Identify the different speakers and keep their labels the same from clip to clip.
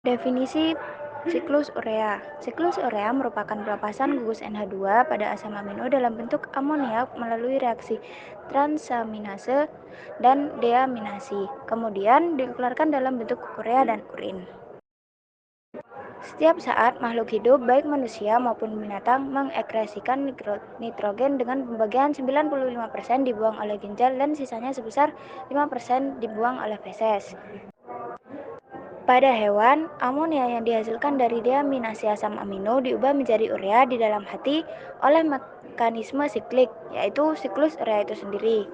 Speaker 1: Definisi siklus urea. Siklus urea merupakan pelepasan gugus NH2 pada asam amino dalam bentuk amoniak melalui reaksi transaminase dan deaminasi. Kemudian dikeluarkan dalam bentuk urea dan urin. Setiap saat makhluk hidup, baik manusia maupun binatang, mengekresikan nitrogen dengan pembagian 95% dibuang oleh ginjal dan sisanya sebesar 5% dibuang oleh feses. Pada hewan, amonia yang dihasilkan dari deaminasi asam amino diubah menjadi urea di dalam hati oleh mekanisme siklik, yaitu siklus urea itu sendiri.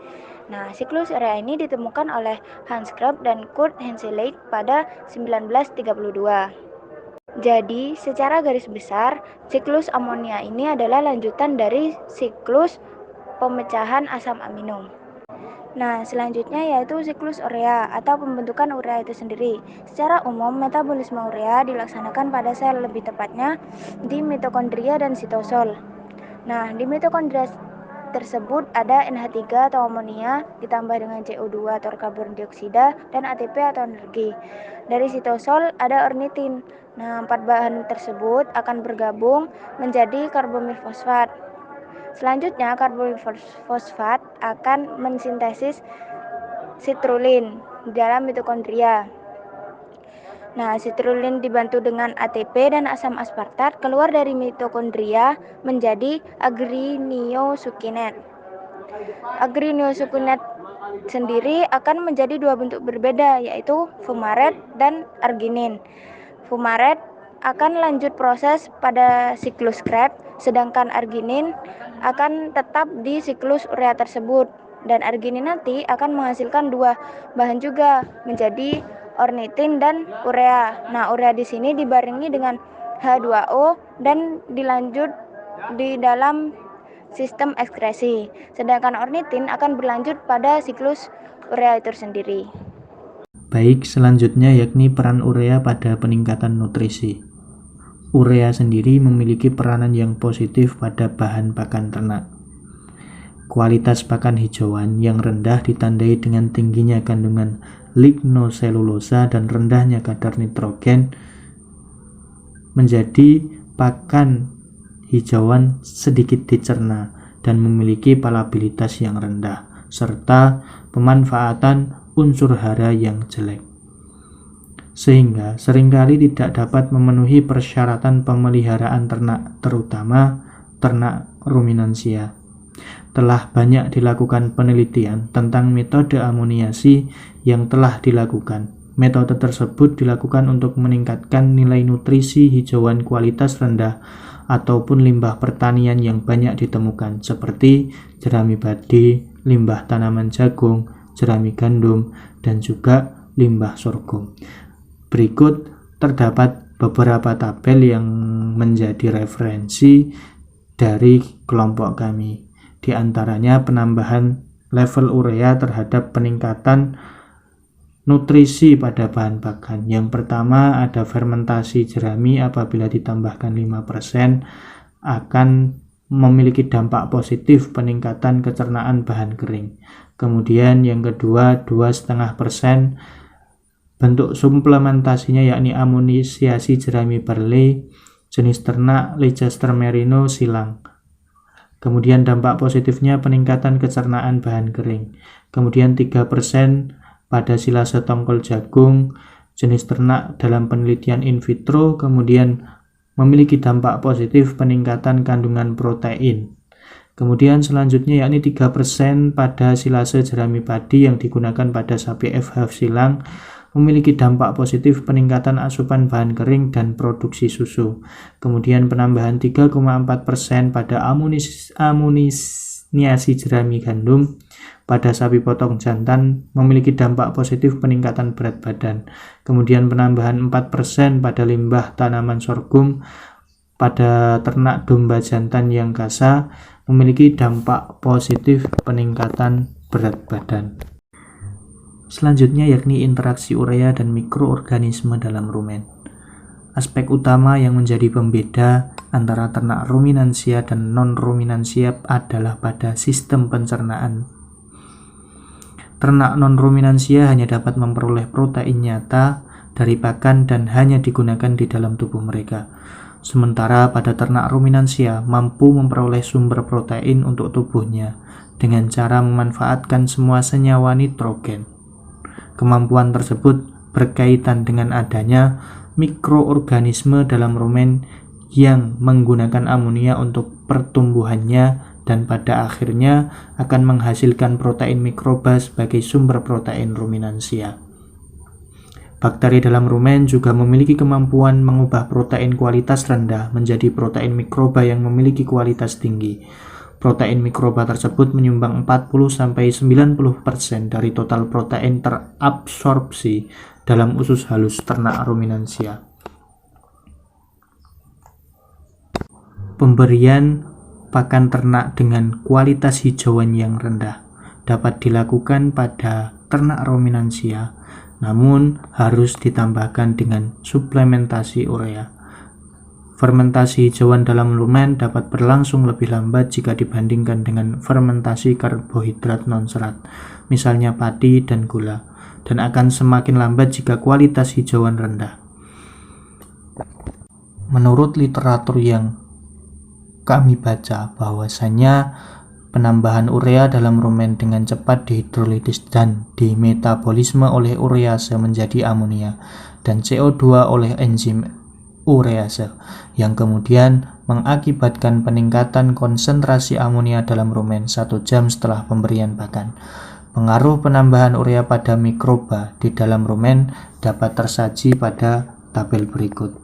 Speaker 1: Nah, siklus urea ini ditemukan oleh Hans Krebs dan Kurt Henselight pada 1932. Jadi, secara garis besar, siklus amonia ini adalah lanjutan dari siklus pemecahan asam amino. Nah, selanjutnya yaitu siklus urea atau pembentukan urea itu sendiri. Secara umum, metabolisme urea dilaksanakan pada sel, lebih tepatnya di mitokondria dan sitosol. Nah, di mitokondria tersebut ada NH3 atau amonia ditambah dengan CO2 atau karbon dioksida dan ATP atau energi. Dari sitosol ada ornitin. Nah, 4 bahan tersebut akan bergabung menjadi karbamil fosfat. Selanjutnya, karbamil fosfat akan mensintesis sitrulin di dalam mitokondria. Nah, sitrulin dibantu dengan ATP dan asam aspartat keluar dari mitokondria menjadi agriniyosukinet. Agriniyosukinet sendiri akan menjadi dua bentuk berbeda, yaitu fumaret dan arginin. Fumaret akan lanjut proses pada siklus Krebs, sedangkan arginin akan tetap di siklus urea tersebut. Dan arginin nanti akan menghasilkan dua bahan juga menjadi ornitin dan urea. Nah, urea di sini dibarengi dengan H2O dan dilanjut di dalam sistem ekskresi. Sedangkan ornitin akan berlanjut pada siklus urea itu sendiri.
Speaker 2: Baik, selanjutnya yakni peran urea pada peningkatan nutrisi. Urea sendiri memiliki peranan yang positif pada bahan pakan ternak. Kualitas pakan hijauan yang rendah ditandai dengan tingginya kandungan lignoselulosa dan rendahnya kadar nitrogen menjadi pakan hijauan sedikit dicerna dan memiliki palabilitas yang rendah, serta pemanfaatan unsur hara yang jelek, sehingga seringkali tidak dapat memenuhi persyaratan pemeliharaan ternak, terutama ternak ruminansia. Telah banyak dilakukan penelitian tentang metode amoniasi yang telah dilakukan. Metode tersebut dilakukan untuk meningkatkan nilai nutrisi hijauan kualitas rendah ataupun limbah pertanian yang banyak ditemukan, seperti jerami padi, limbah tanaman jagung, jerami gandum, dan juga limbah sorghum. Berikut terdapat beberapa tabel yang menjadi referensi dari kelompok kami. Di antaranya penambahan level urea terhadap peningkatan nutrisi pada bahan pakan. Yang pertama ada fermentasi jerami apabila ditambahkan 5% akan memiliki dampak positif peningkatan kecernaan bahan kering. Kemudian yang kedua 2,5% bentuk suplementasinya yakni amonisiasi jerami barley jenis ternak Leicester merino silang. Kemudian dampak positifnya peningkatan kecernaan bahan kering. Kemudian 3% pada silase tongkol jagung jenis ternak dalam penelitian in vitro, kemudian memiliki dampak positif peningkatan kandungan protein. Kemudian selanjutnya yakni 3% pada silase jerami padi yang digunakan pada sapi FH silang memiliki dampak positif peningkatan asupan bahan kering dan produksi susu. Kemudian penambahan 3,4% pada amonisiasi jerami gandum pada sapi potong jantan memiliki dampak positif peningkatan berat badan. Kemudian penambahan 4% pada limbah tanaman sorghum pada ternak domba jantan yang kasa memiliki dampak positif peningkatan berat badan. Selanjutnya yakni interaksi urea dan mikroorganisme dalam rumen. Aspek utama yang menjadi pembeda antara ternak ruminansia dan non-ruminansia adalah pada sistem pencernaan. Ternak non-ruminansia hanya dapat memperoleh protein nyata dari pakan dan hanya digunakan di dalam tubuh mereka. Sementara pada ternak ruminansia mampu memperoleh sumber protein untuk tubuhnya dengan cara memanfaatkan semua senyawa nitrogen. Kemampuan tersebut berkaitan dengan adanya mikroorganisme dalam rumen yang menggunakan amonia untuk pertumbuhannya dan pada akhirnya akan menghasilkan protein mikroba sebagai sumber protein ruminansia. Bakteri dalam rumen juga memiliki kemampuan mengubah protein kualitas rendah menjadi protein mikroba yang memiliki kualitas tinggi. Protein mikroba tersebut menyumbang 40-90% dari total protein terabsorpsi dalam usus halus ternak ruminansia. Pemberian pakan ternak dengan kualitas hijauan yang rendah dapat dilakukan pada ternak ruminansia, namun harus ditambahkan dengan suplementasi urea. Fermentasi hijauan dalam rumen dapat berlangsung lebih lambat jika dibandingkan dengan fermentasi karbohidrat non-serat, misalnya padi dan gula, dan akan semakin lambat jika kualitas hijauan rendah. Menurut literatur yang kami baca, bahwasanya penambahan urea dalam rumen dengan cepat dihidrolisis dan dimetabolisme oleh urease menjadi amonia dan CO2 oleh enzim urease yang kemudian mengakibatkan peningkatan konsentrasi amonia dalam rumen 1 jam setelah pemberian pakan. Pengaruh penambahan urea pada mikroba di dalam rumen dapat tersaji pada tabel berikut.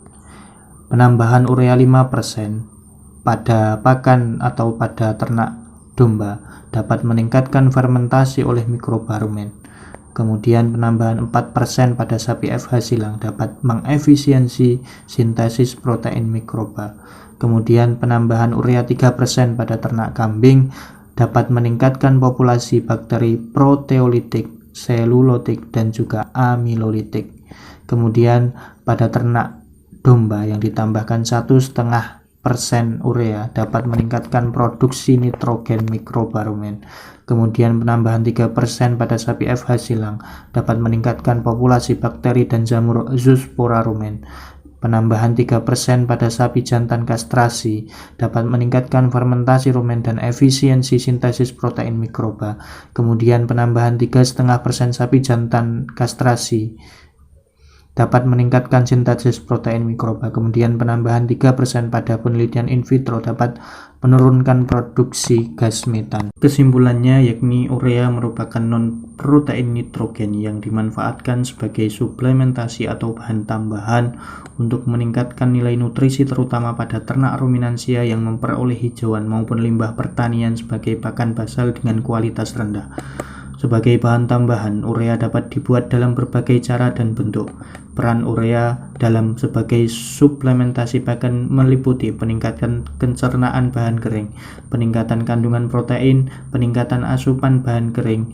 Speaker 2: Penambahan urea 5% pada pakan atau pada ternak domba dapat meningkatkan fermentasi oleh mikroba rumen. Kemudian penambahan 4% pada sapi FH silang dapat mengefisiensi sintesis protein mikroba. Kemudian penambahan urea 3% pada ternak kambing dapat meningkatkan populasi bakteri proteolitik, selulotik, dan juga amilolitik. Kemudian pada ternak domba yang ditambahkan 1,5% urea dapat meningkatkan produksi nitrogen mikroba rumen. Kemudian penambahan 3% pada sapi FH silang dapat meningkatkan populasi bakteri dan jamur zoospora rumen. Penambahan 3% pada sapi jantan kastrasi dapat meningkatkan fermentasi rumen dan efisiensi sintesis protein mikroba. Kemudian penambahan 3,5% sapi jantan kastrasi dapat meningkatkan sintesis protein mikroba. Kemudian penambahan 3% pada penelitian in vitro dapat menurunkan produksi gas metan. Kesimpulannya yakni urea merupakan non-protein nitrogen yang dimanfaatkan sebagai suplementasi atau bahan tambahan untuk meningkatkan nilai nutrisi terutama pada ternak ruminansia yang memperoleh hijauan maupun limbah pertanian sebagai pakan basal dengan kualitas rendah. Sebagai bahan tambahan, urea dapat dibuat dalam berbagai cara dan bentuk. Peran urea dalam sebagai suplementasi pakan meliputi peningkatan pencernaan bahan kering, peningkatan kandungan protein, peningkatan asupan bahan kering,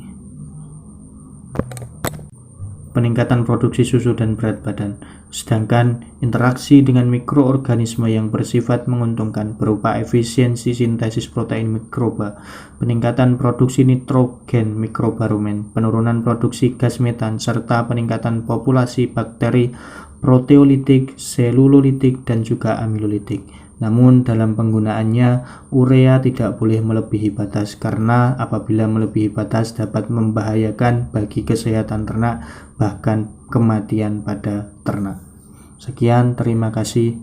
Speaker 2: peningkatan produksi susu dan berat badan. Sedangkan interaksi dengan mikroorganisme yang bersifat menguntungkan berupa efisiensi sintesis protein mikroba, peningkatan produksi nitrogen mikroba rumen, penurunan produksi gas metan, serta peningkatan populasi bakteri proteolitik, selulolitik, dan juga amilolitik. Namun dalam penggunaannya, urea tidak boleh melebihi batas karena apabila melebihi batas dapat membahayakan bagi kesehatan ternak, bahkan kematian pada ternak. Sekian, terima kasih.